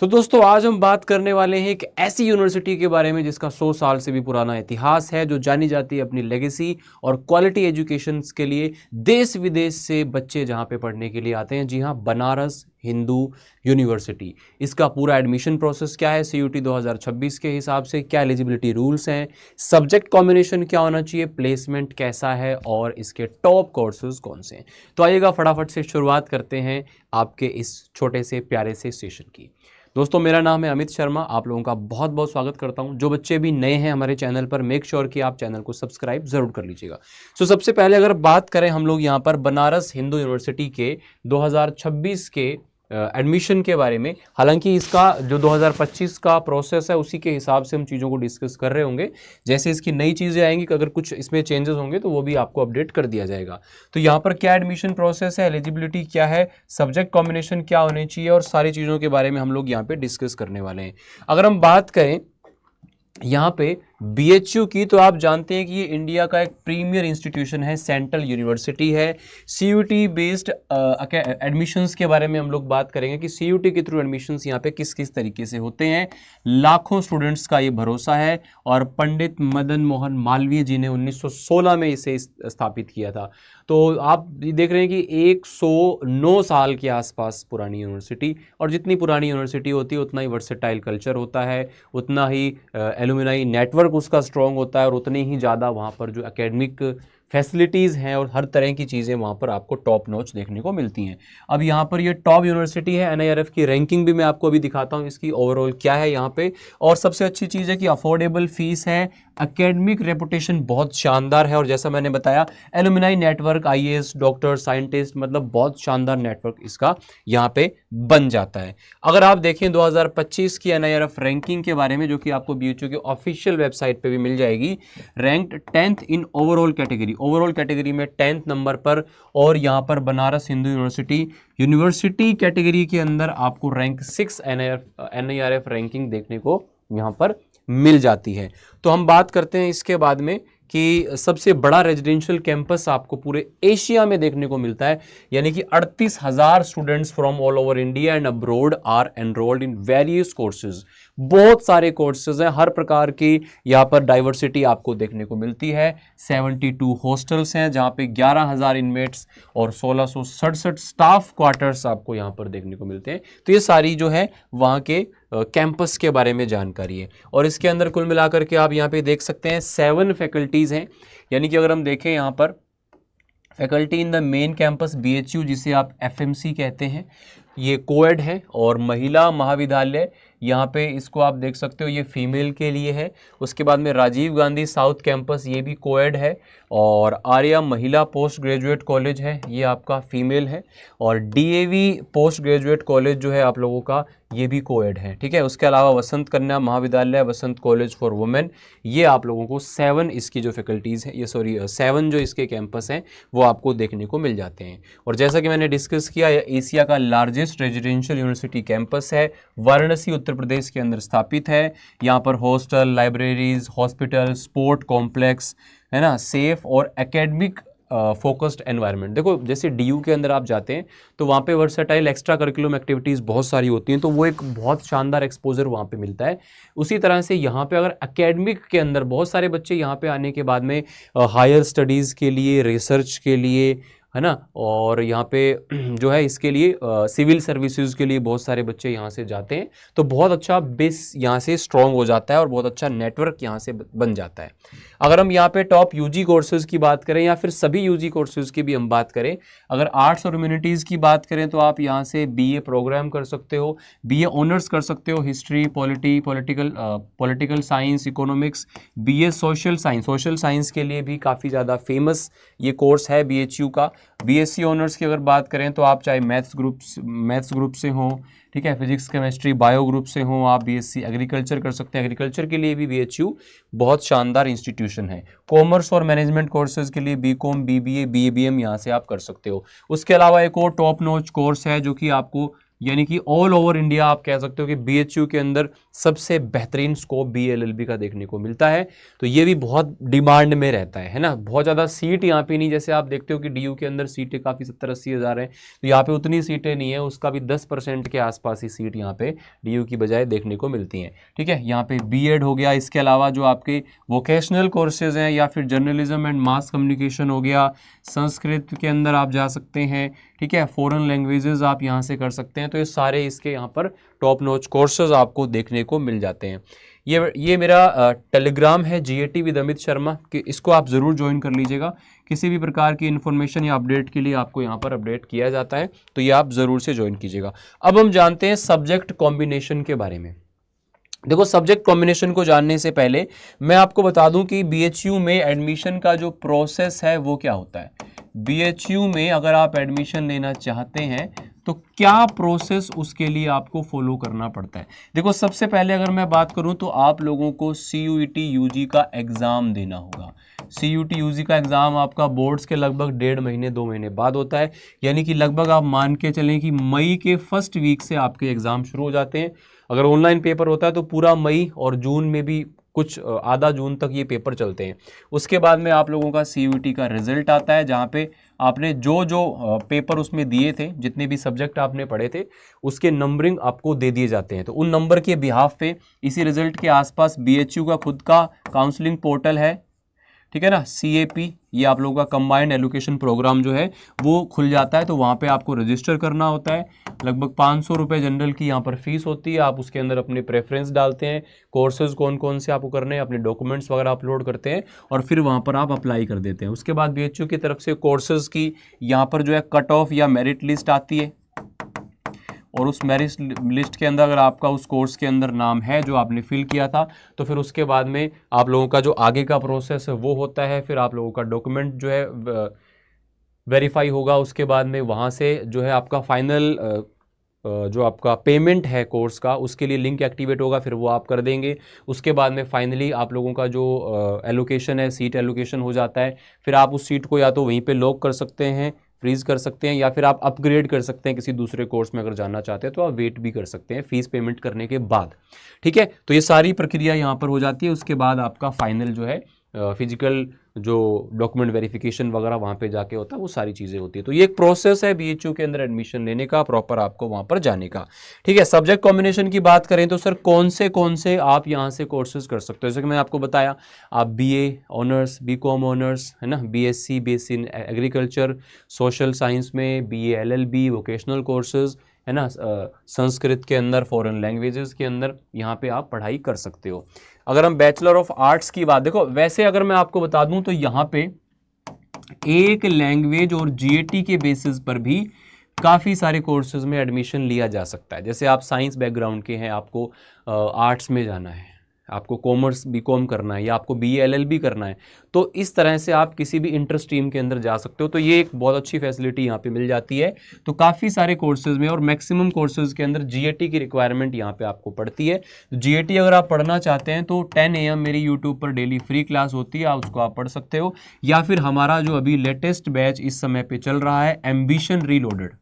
तो दोस्तों आज हम बात करने वाले हैं एक ऐसी यूनिवर्सिटी के बारे में जिसका 100 साल से भी पुराना इतिहास है, जो जानी जाती है अपनी लेगेसी और क्वालिटी एजुकेशन के लिए। देश विदेश से बच्चे जहां पे पढ़ने के लिए आते हैं। जी हां, बनारस हिंदू यूनिवर्सिटी। इसका पूरा एडमिशन प्रोसेस क्या है, सीयूटी 2026 के हिसाब से क्या एलिजिबिलिटी रूल्स हैं, सब्जेक्ट कॉम्बिनेशन क्या होना चाहिए, प्लेसमेंट कैसा है और इसके टॉप कोर्सेज कौन से हैं। तो आइएगा फटाफट से शुरुआत करते हैं आपके इस छोटे से प्यारे से सेशन की। दोस्तों मेरा नाम है अमित शर्मा, आप लोगों का बहुत बहुत स्वागत करता हूं। जो बच्चे भी नए हैं हमारे चैनल पर, मेक श्योर कि आप चैनल को सब्सक्राइब जरूर कर लीजिएगा। सबसे पहले अगर बात करें हम लोग यहां पर बनारस हिंदू यूनिवर्सिटी के 2026 के एडमिशन के बारे में, हालांकि इसका जो 2025 का प्रोसेस है उसी के हिसाब से हम चीज़ों को डिस्कस कर रहे होंगे। जैसे इसकी नई चीज़ें आएंगी, अगर कुछ इसमें चेंजेस होंगे तो वो भी आपको अपडेट कर दिया जाएगा। तो यहाँ पर क्या एडमिशन प्रोसेस है, एलिजिबिलिटी क्या है, सब्जेक्ट कॉम्बिनेशन क्या होने चाहिए और सारी चीज़ों के बारे में हम लोग यहाँ पे डिस्कस करने वाले हैं। अगर हम बात करें यहाँ पे बीएचयू की, तो आप जानते हैं कि ये इंडिया का एक प्रीमियर इंस्टीट्यूशन है, सेंट्रल यूनिवर्सिटी है। सीयूटी बेस्ड एडमिशंस के बारे में हम लोग बात करेंगे कि सीयूटी के थ्रू एडमिशंस यहाँ पे किस किस तरीके से होते हैं। लाखों स्टूडेंट्स का ये भरोसा है और पंडित मदन मोहन मालवीय जी ने 1916 में इसे स्थापित किया था। तो आप देख रहे हैं कि 109 साल के आसपास पुरानी यूनिवर्सिटी, और जितनी पुरानी यूनिवर्सिटी होती है उतना ही वर्सेटाइल कल्चर होता है, उतना ही एलुमनाई नेटवर्क उसका स्ट्रॉन्ग होता है और उतनी ही ज़्यादा वहाँ पर जो एकेडमिक फैसिलिटीज़ हैं और हर तरह की चीज़ें वहाँ पर आपको टॉप नॉच देखने को मिलती हैं। अब यहाँ पर ये टॉप यूनिवर्सिटी है। एनआईआरएफ की रैंकिंग भी मैं आपको अभी दिखाता हूँ, इसकी ओवरऑल क्या है यहाँ पे। और सबसे अच्छी चीज़ है कि अफोर्डेबल फीस है, एकेडमिक रेपुटेशन बहुत शानदार है, और जैसा मैंने बताया alumni network, IAS doctor scientist, मतलब बहुत शानदार नेटवर्क इसका यहाँ पे बन जाता है। अगर आप देखें 2025 की एनआईआरएफ रैंकिंग के बारे में, जो कि आपको बीएचयू की ऑफिशियल वेबसाइट पे भी मिल जाएगी, ranked 10th in overall category, overall category में 10th नंबर पर। और यहाँ पर बनारस हिंदू यूनिवर्सिटी कैटेगरी के अंदर आपको रैंक 6 एनआईआरएफ रैंकिंग देखने को यहाँ पर मिल जाती है। तो हम बात करते हैं इसके बाद में कि सबसे बड़ा रेजिडेंशियल कैंपस आपको पूरे एशिया में देखने को मिलता है, यानी कि 38,000 students from all over India and abroad are enrolled in various courses. बहुत सारे कोर्सेज हैं, हर प्रकार की यहाँ पर डाइवर्सिटी आपको देखने को मिलती है। 72 हॉस्टल्स हैं जहाँ पे 11,000 इनमेट्स और 1667 स्टाफ क्वार्टर्स आपको यहाँ पर देखने को मिलते हैं। तो ये सारी जो है वहाँ के कैंपस के बारे में जानकारी है। और इसके अंदर कुल मिलाकर के आप यहाँ पे देख सकते हैं 7 फैकल्टीज़ हैं, यानी कि अगर हम देखें यहाँ पर faculty in the main campus BHU, जिसे आप एफएमसी कहते हैं, ये कोएड है। और महिला महाविद्यालय यहाँ पे इसको आप देख सकते हो, ये फीमेल के लिए है। उसके बाद में राजीव गांधी साउथ कैंपस, ये भी कोएड है। और आर्या महिला पोस्ट ग्रेजुएट कॉलेज है, ये आपका फीमेल है। और डीएवी पोस्ट ग्रेजुएट कॉलेज जो है आप लोगों का, ये भी कोएड है, ठीक है। उसके अलावा वसंत कन्या महाविद्यालय, वसंत कॉलेज फॉर वुमेन, ये आप लोगों को 7 इसकी जो फैकल्टीज़ हैं, ये 7 जो इसके कैंपस हैं वो आपको देखने को मिल जाते हैं। और जैसा कि मैंने डिस्कस किया, यह एशिया का लार्जेस्ट रेजिडेंशियल यूनिवर्सिटी कैंपस है, वाराणसी उत्तर प्रदेश के अंदर स्थापित है। यहाँ पर hostel, libraries, hospital, sport complex है ना, सेफ और एकेडमिक फोकस्ड एनवायरनमेंट। देखो जैसे डीयू के अंदर आप जाते हैं तो वहाँ पे वर्सेटाइल एक्स्ट्रा करिकुलम एक्टिविटीज़ बहुत सारी होती हैं, तो वो एक बहुत शानदार एक्सपोजर वहाँ पे मिलता है। उसी तरह से यहाँ पे अगर एकेडमिक के अंदर बहुत सारे बच्चे यहाँ पे आने के बाद में हायर स्टडीज़ के लिए, रिसर्च के लिए, है ना, और यहाँ पे जो है इसके लिए सिविल सर्विसेज के लिए बहुत सारे बच्चे यहाँ से जाते हैं। तो बहुत अच्छा बेस यहाँ से स्ट्रॉन्ग हो जाता है और बहुत अच्छा नेटवर्क यहाँ से बन जाता है। अगर हम यहाँ पे टॉप यूजी कोर्सेज की बात करें या फिर सभी यूजी कोर्सेज की भी हम बात करें, अगर आर्ट्स और ह्यूमैनिटीज़ की बात करें तो आप यहाँ से बीए प्रोग्राम कर सकते हो, बीए ऑनर्स कर सकते हो, history, political science, economics, BA social science के लिए भी काफ़ी ज़्यादा फेमस ये कोर्स है बीएचयू का। बीएससी ऑनर्स की अगर बात करें तो आप चाहे मैथ्स ग्रुप से हो, ठीक है, फिजिक्स केमिस्ट्री बायो ग्रुप से हो, आप बीएससी एग्रीकल्चर कर सकते हैं। एग्रीकल्चर के लिए भी बीएचयू बहुत शानदार इंस्टीट्यूशन है। कॉमर्स और मैनेजमेंट कोर्सेज के लिए बीकॉम, बीबीए, बीएबीएम यहाँ से आप कर सकते हो। उसके अलावा एक और टॉप नॉच कोर्स है जो कि आपको यानी कि ऑल ओवर इंडिया आप कह सकते हो कि BHU के अंदर सबसे बेहतरीन स्कोप BLLB का देखने को मिलता है। तो ये भी बहुत डिमांड में रहता है ना। बहुत ज़्यादा सीट यहाँ पे नहीं, जैसे आप देखते हो कि DU के अंदर सीटें काफ़ी 70-80 हज़ार हैं, तो यहाँ पे उतनी सीटें नहीं है, उसका भी 10% के आसपास ही सीट यहाँ पे DU की बजाय देखने को मिलती हैं। ठीक है, यहाँ पे B.Ed हो गया, इसके अलावा जो आपके वोकेशनल कोर्सेज हैं या फिर जर्नलिज्म एंड मास कम्युनिकेशन हो गया, संस्कृत के अंदर आप जा सकते हैं। ठीक है, फॉरेन लैंग्वेजेस आप यहाँ से कर सकते हैं। तो ये सारे इसके यहाँ पर टॉप नॉच कोर्सेज आपको देखने को मिल जाते हैं। ये मेरा टेलीग्राम है GAT विद अमित शर्मा, कि इसको आप ज़रूर ज्वाइन कर लीजिएगा। किसी भी प्रकार की इन्फॉर्मेशन या अपडेट के लिए आपको यहाँ पर अपडेट किया जाता है, तो ये आप ज़रूर से ज्वाइन कीजिएगा। अब हम जानते हैं सब्जेक्ट कॉम्बिनेशन के बारे में। देखो, सब्जेक्ट कॉम्बिनेशन को जानने से पहले मैं आपको बता दूं कि BHU में एडमिशन का जो प्रोसेस है वो क्या होता है। BHU में अगर आप एडमिशन लेना चाहते हैं तो क्या प्रोसेस उसके लिए आपको फॉलो करना पड़ता है। देखो, सबसे पहले अगर मैं बात करूं तो आप लोगों को CUET UG का एग्ज़ाम देना होगा। CUET UG का एग्ज़ाम आपका बोर्ड्स के लगभग 1.5 महीने 2 महीने बाद होता है, यानी कि लगभग आप मान के चलें कि मई के फर्स्ट वीक से आपके एग्ज़ाम शुरू हो जाते हैं। अगर ऑनलाइन पेपर होता है तो पूरा मई और जून में भी कुछ आधा जून तक ये पेपर चलते हैं। उसके बाद में आप लोगों का CUET का रिजल्ट आता है, जहाँ पे आपने जो जो पेपर उसमें दिए थे, जितने भी सब्जेक्ट आपने पढ़े थे, उसके नंबरिंग आपको दे दिए जाते हैं। तो उन नंबर के बिहाफ पे इसी रिजल्ट के आसपास BHU का खुद का काउंसलिंग पोर्टल है, ठीक है ना, CAP, ये आप लोगों का कंबाइंड एजुकेशन प्रोग्राम जो है वो खुल जाता है। तो वहाँ पे आपको रजिस्टर करना होता है। लगभग 500 रुपये जनरल की यहाँ पर फीस होती है। आप उसके अंदर अपने प्रेफरेंस डालते हैं, कोर्सेज कौन कौन से आपको करने हैं, अपने डॉक्यूमेंट्स वगैरह अपलोड करते हैं और फिर वहाँ पर आप अप्लाई कर देते हैं। उसके बाद BHU की तरफ से कोर्सेज की यहाँ पर जो है कट ऑफ या मेरिट लिस्ट आती है, और उस मेरिट लिस्ट के अंदर अगर आपका उस कोर्स के अंदर नाम है जो आपने फिल किया था, तो फिर उसके बाद में आप लोगों का जो आगे का प्रोसेस है वो होता है। फिर आप लोगों का डॉक्यूमेंट जो है वेरीफाई होगा। उसके बाद में वहाँ से जो है आपका फाइनल जो आपका पेमेंट है कोर्स का, उसके लिए लिंक एक्टिवेट होगा, फिर वो आप कर देंगे। उसके बाद में फाइनली आप लोगों का जो एलोकेशन है, सीट एलोकेशन हो जाता है। फिर आप उस सीट को या तो वहीं पे लॉक कर सकते हैं, फ्रीज कर सकते हैं, या फिर आप अपग्रेड कर सकते हैं किसी दूसरे कोर्स में अगर जाना चाहते हैं, तो आप वेट भी कर सकते हैं फीस पेमेंट करने के बाद। ठीक है, तो ये सारी प्रक्रिया यहाँ पर हो जाती है। उसके बाद आपका फाइनल जो है फिजिकल जो डॉक्यूमेंट वेरिफिकेशन वगैरह वहाँ पे जाके होता है, वो सारी चीज़ें होती है। तो ये एक प्रोसेस है BHU के अंदर एडमिशन लेने का, प्रॉपर आपको वहाँ पर जाने का। ठीक है, सब्जेक्ट कॉम्बिनेशन की बात करें तो सर कौन से आप यहाँ से कोर्सेज कर सकते हो। जैसे कि मैंने आपको बताया, आप BA ऑनर्स, BCom ऑनर्स, है ना, BSc base in agriculture, social science में BA LLB, वोकेशनल कोर्सेज, है ना, संस्कृत के अंदर, फॉरेन लैंग्वेजेस के अंदर यहाँ पे आप पढ़ाई कर सकते हो। अगर हम बैचलर ऑफ आर्ट्स की बात, देखो वैसे अगर मैं आपको बता दूं तो यहाँ पे एक लैंग्वेज और GAT के बेसिस पर भी काफ़ी सारे कोर्सेज में एडमिशन लिया जा सकता है। जैसे आप साइंस बैकग्राउंड के हैं, आपको आर्ट्स में जाना है, आपको कॉमर्स BCom करना है, या आपको BA LLB करना है, तो इस तरह से आप किसी भी इंटर स्ट्रीम के अंदर जा सकते हो। तो ये एक बहुत अच्छी फैसिलिटी यहाँ पे मिल जाती है। तो काफ़ी सारे कोर्सेज में और मैक्सिमम कोर्सेज के अंदर GAT की रिक्वायरमेंट यहाँ पे आपको पड़ती है। तो GAT अगर आप पढ़ना चाहते हैं तो 10 AM मेरी यूट्यूब पर डेली फ्री क्लास होती है, उसको आप पढ़ सकते हो। या फिर हमारा जो अभी लेटेस्ट बैच इस समय पे चल रहा है, एम्बिशन रीलोडेड,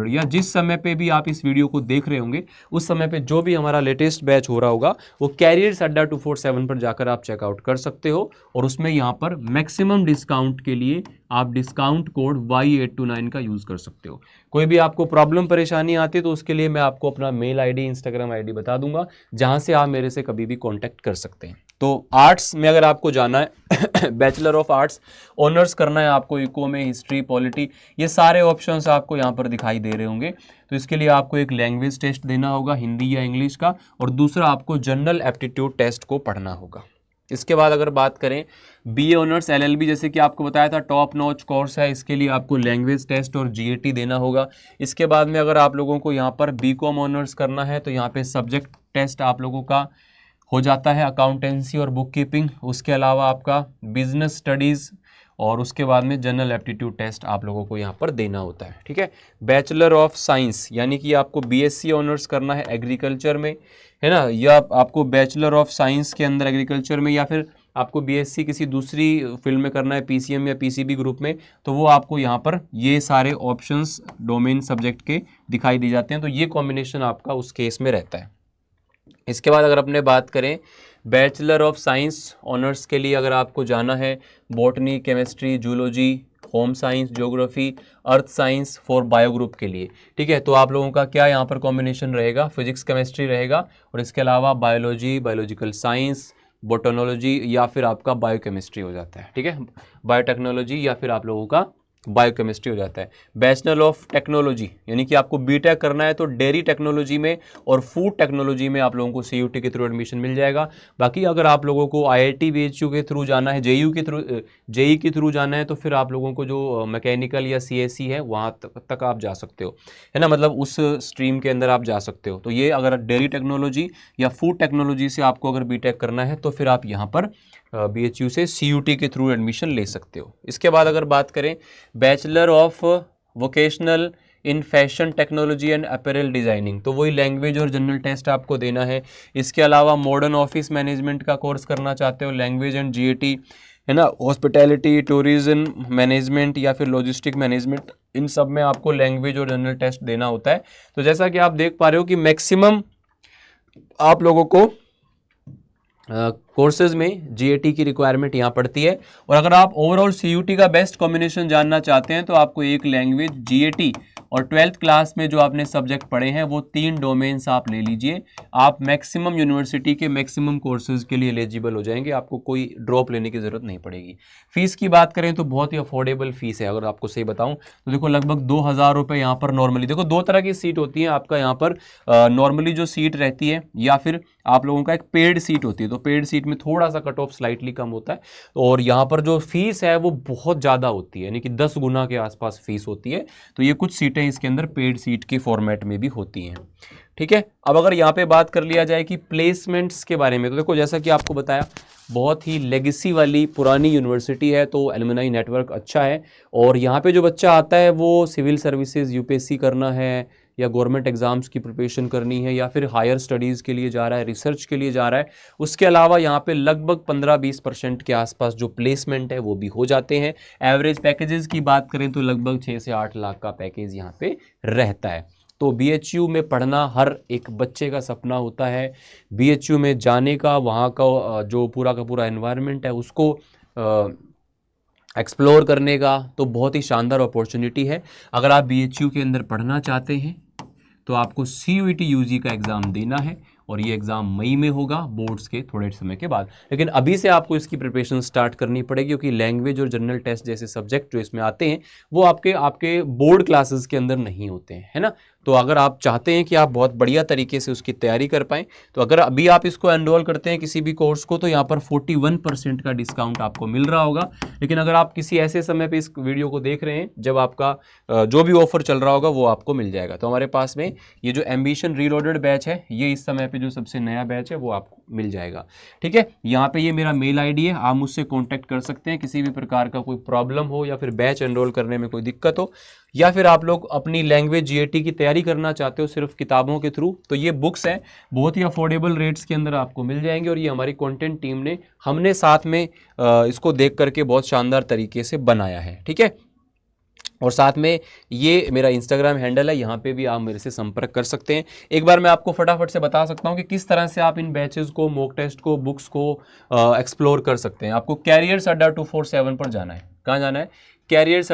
या जिस समय पे भी आप इस वीडियो को देख रहे होंगे उस समय पे जो भी हमारा लेटेस्ट बैच हो रहा होगा, वो कैरियर्स अड्डा 247 पर जाकर आप चेकआउट कर सकते हो। और उसमें यहाँ पर मैक्सिमम डिस्काउंट के लिए आप डिस्काउंट कोड Y829 का यूज़ कर सकते हो। कोई भी आपको प्रॉब्लम परेशानी आती है तो उसके लिए मैं आपको अपना मेल ID, इंस्टाग्राम ID बता दूंगा, जहाँ से आप मेरे से कभी भी कॉन्टैक्ट कर सकते हैं। तो आर्ट्स में अगर आपको जाना है बैचलर ऑफ आर्ट्स ऑनर्स करना है आपको, इको में, हिस्ट्री, पॉलिटी, ये सारे ऑप्शंस आपको यहाँ पर दिखाई दे रहे होंगे। तो इसके लिए आपको एक लैंग्वेज टेस्ट देना होगा, हिंदी या इंग्लिश का, और दूसरा आपको जनरल एप्टीट्यूड टेस्ट को पढ़ना होगा। इसके बाद अगर बात करें BA ऑनर्स LLB, जैसे कि आपको बताया था टॉप नॉच कोर्स है, इसके लिए आपको लैंग्वेज टेस्ट और GAT देना होगा। इसके बाद में अगर आप लोगों को यहाँ पर BCom ऑनर्स करना है तो यहाँ पे सब्जेक्ट टेस्ट आप लोगों का हो जाता है, अकाउंटेंसी और बुक कीपिंग। उसके अलावा आपका बिजनेस स्टडीज़, और उसके बाद में जनरल एप्टीट्यूड टेस्ट आप लोगों को यहाँ पर देना होता है। ठीक है, बैचलर ऑफ साइंस यानी कि आपको BSc ऑनर्स करना है एग्रीकल्चर में, है ना, या आपको बैचलर ऑफ साइंस के अंदर एग्रीकल्चर में, या फिर आपको बीएससी किसी दूसरी फील्ड में करना है, पीसीएम या पीसीबी ग्रुप में, तो वो आपको यहाँ पर ये सारे ऑप्शंस डोमेन सब्जेक्ट के दिखाई दी जाते हैं, तो ये कॉम्बिनेशन आपका उस केस में रहता है। इसके बाद अगर अपने बात करें बैचलर ऑफ साइंस ऑनर्स के लिए, अगर आपको जाना है botany, chemistry, zoology, home science, geography, earth science for bio group के लिए, ठीक है, तो आप लोगों का क्या यहाँ पर कॉम्बिनेशन रहेगा, फिजिक्स केमिस्ट्री रहेगा और इसके अलावा बायोलॉजी, बायोलॉजिकल साइंस, बोटोनोलॉजी या फिर आपका बायोकेमिस्ट्री हो जाता है, ठीक है, बायोटेक्नोलॉजी या फिर आप लोगों का बायोकेमिस्ट्री हो जाता है। बैचलर ऑफ टेक्नोलॉजी यानी कि आपको बीटेक करना है तो डेयरी टेक्नोलॉजी में और फूड टेक्नोलॉजी में आप लोगों को सीयूटी के थ्रू एडमिशन मिल जाएगा। बाकी अगर आप लोगों को आईआईटी बीएचयू के थ्रू जाना है, जेयू के थ्रू जाना है, तो फिर आप लोगों को जो मैकेनिकल या सीएससी है वहाँ तक आप जा सकते हो, है ना, मतलब उस स्ट्रीम के अंदर आप जा सकते हो। तो ये अगर डेयरी टेक्नोलॉजी या फूड टेक्नोलॉजी से आपको अगर बीटेक करना है तो फिर आप यहाँ पर बीएचयू से सीयूटी के थ्रू एडमिशन ले सकते हो। इसके बाद अगर बात करें bachelor of vocational in fashion technology and apparel designing, तो वही लैंग्वेज और जनरल टेस्ट आपको देना है। इसके अलावा मॉडर्न ऑफिस मैनेजमेंट का कोर्स करना चाहते हो, लैंग्वेज एंड जीएटी, है ना, हॉस्पिटैलिटी, टूरिज्म मैनेजमेंट या फिर लॉजिस्टिक मैनेजमेंट, इन सब में आपको लैंग्वेज और जनरल टेस्ट देना होता है। तो जैसा कि आप देख पा रहे हो कि मैक्सिमम आप लोगों को कोर्सेज में जीएटी की रिक्वायरमेंट यहाँ पड़ती है। और अगर आप ओवरऑल सीयूटी का बेस्ट कॉम्बिनेशन जानना चाहते हैं तो आपको एक लैंग्वेज, जीएटी और 12th क्लास में जो आपने सब्जेक्ट पढ़े हैं वो 3 डोमेन्स आप ले लीजिए, आप मैक्सिमम यूनिवर्सिटी के मैक्सिमम कोर्सेज के लिए एलिजिबल हो जाएंगे, आपको कोई ड्रॉप लेने की ज़रूरत नहीं पड़ेगी। फीस की बात करें तो बहुत ही अफोर्डेबल फीस है। अगर आपको सही बताऊं तो देखो लगभग 2000 रुपये यहाँ पर नॉर्मली, देखो 2 तरह की सीट होती है आपका यहाँ पर, नॉर्मली जो सीट रहती है या फिर आप लोगों का एक पेड सीट होती है, तो पेड सीट में थोड़ा सा कट ऑफ स्लाइटली कम होता है, और यहाँ पर जो फीस है वो बहुत ज़्यादा होती है, यानी कि 10 गुना के आसपास फीस होती है। तो ये कुछ सीटें इसके अंदर पेड सीट के फॉर्मेट में भी होती हैं, ठीक है। अब अगर यहाँ पे बात कर लिया जाए कि प्लेसमेंट्स के बारे में, तो देखो जैसा कि आपको बताया बहुत ही लेगेसी वाली पुरानी यूनिवर्सिटी है, तो एलुमनाई नेटवर्क अच्छा है। और यहाँ पे जो बच्चा आता है वो सिविल सर्विसेज, यूपीएससी करना है या गवर्नमेंट एग्जाम्स की प्रिपरेशन करनी है या फिर हायर स्टडीज़ के लिए जा रहा है, रिसर्च के लिए जा रहा है, उसके अलावा यहाँ पे लगभग 15-20% के आसपास जो प्लेसमेंट है वो भी हो जाते हैं। एवरेज पैकेजेस की बात करें तो लगभग 6 से 8 लाख का पैकेज यहाँ पे रहता है। तो बीएचयू में पढ़ना हर एक बच्चे का सपना होता है, बीएचयू में जाने का, वहाँ का जो पूरा का पूरा एनवायरनमेंट है उसको एक्सप्लोर करने का, तो बहुत ही शानदार अपॉर्चुनिटी है। अगर आप बीएचयू के अंदर पढ़ना चाहते हैं तो आपको सीयूईटी यूजी का एग्ज़ाम देना है और ये एग्ज़ाम मई में होगा बोर्ड्स के थोड़े समय के बाद। लेकिन अभी से आपको इसकी प्रिपरेशन स्टार्ट करनी पड़ेगी क्योंकि लैंग्वेज और जनरल टेस्ट जैसे सब्जेक्ट जो इसमें आते हैं वो आपके बोर्ड क्लासेस के अंदर नहीं होते हैं, है ना। तो अगर आप चाहते हैं कि आप बहुत बढ़िया तरीके से उसकी तैयारी कर पाएँ तो अगर अभी आप इसको एनरोल करते हैं किसी भी कोर्स को तो यहाँ पर 41% का डिस्काउंट आपको मिल रहा होगा। लेकिन अगर आप किसी ऐसे समय पे इस वीडियो को देख रहे हैं जब आपका जो भी ऑफर चल रहा होगा वो आपको मिल जाएगा। तो हमारे पास में ये जो एम्बिशन रीलोडेड बैच है ये इस समय पे जो सबसे नया बैच है वो आपको मिल जाएगा, ठीक है। यहाँ पे ये मेरा मेल आईडी है, आप मुझसे कांटेक्ट कर सकते हैं किसी भी प्रकार का कोई प्रॉब्लम हो या फिर बैच एनरोल करने में कोई दिक्कत हो, या फिर आप लोग अपनी लैंग्वेज जीएटी की तैयारी करना चाहते हो सिर्फ किताबों के थ्रू, तो ये बुक्स हैं बहुत ही अफोर्डेबल रेट्स के अंदर आपको मिल जाएंगे। और ये हमारी कंटेंट टीम ने हमने साथ में इसको देख करके बहुत शानदार तरीके से बनाया है, ठीक है। और साथ में ये मेरा इंस्टाग्राम हैंडल है, यहाँ पे भी आप मेरे से संपर्क कर सकते हैं। एक बार मैं आपको फटाफट से बता सकता हूँ कि किस तरह से आप इन बैचेस को, मॉक टेस्ट को, बुक्स को एक्सप्लोर कर सकते हैं। आपको कैरियर्स अड्डा 247 पर जाना है। कहाँ जाना है? कैरियर्स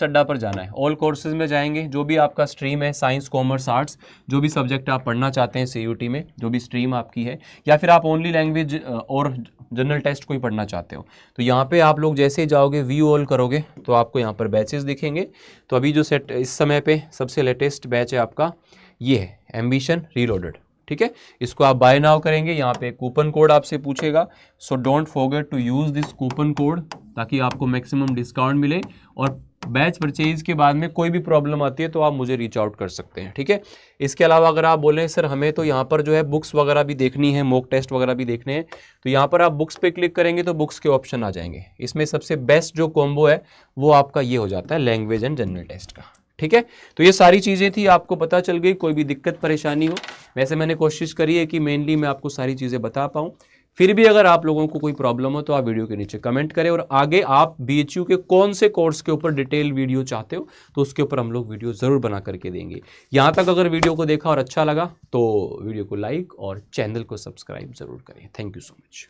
अड्डा पर जाना है। ऑल कोर्सेज में जाएंगे, जो भी आपका स्ट्रीम है, साइंस, कॉमर्स, आर्ट्स, जो भी सब्जेक्ट आप पढ़ना चाहते हैं सीयूटी में, जो भी स्ट्रीम आपकी है, या फिर आप ओनली लैंग्वेज और जनरल टेस्ट को ही पढ़ना चाहते हो, तो यहाँ पे आप लोग जैसे ही जाओगे व्यू ऑल करोगे तो आपको यहाँ पर बैचेस दिखेंगे। तो अभी जो सेट इस समय पे सबसे लेटेस्ट बैच है आपका ये है एम्बिशन रीलोडेड, ठीक है। इसको आप बाय नाउ करेंगे, यहाँ पे कूपन कोड आपसे पूछेगा, so don't forget to use this coupon code ताकि आपको मैक्सिमम डिस्काउंट मिले। और बैच परचेज के बाद में कोई भी प्रॉब्लम आती है तो आप मुझे रीच आउट कर सकते हैं, ठीक है। इसके अलावा अगर आप बोलें सर हमें तो यहाँ पर जो है बुक्स वगैरह भी देखनी है, मॉक टेस्ट वगैरह भी देखने हैं, तो यहाँ पर आप बुक्स पे क्लिक करेंगे तो बुक्स के ऑप्शन आ जाएंगे। इसमें सबसे बेस्ट जो कॉम्बो है वो आपका ये हो जाता है लैंग्वेज एंड जनरल टेस्ट का, ठीक है, तो ये सारी चीज़ें थी, आपको पता चल गई। कोई भी दिक्कत परेशानी हो, वैसे मैंने कोशिश करी है कि मेनली मैं आपको सारी चीज़ें बता पाऊँ। फिर भी अगर आप लोगों को कोई प्रॉब्लम हो तो आप वीडियो के नीचे कमेंट करें, और आगे आप BHU के कौन से कोर्स के ऊपर डिटेल वीडियो चाहते हो तो उसके ऊपर हम लोग वीडियो ज़रूर बना करके देंगे। यहाँ तक अगर वीडियो को देखा और अच्छा लगा तो वीडियो को लाइक और चैनल को सब्सक्राइब ज़रूर करें। Thank you so much.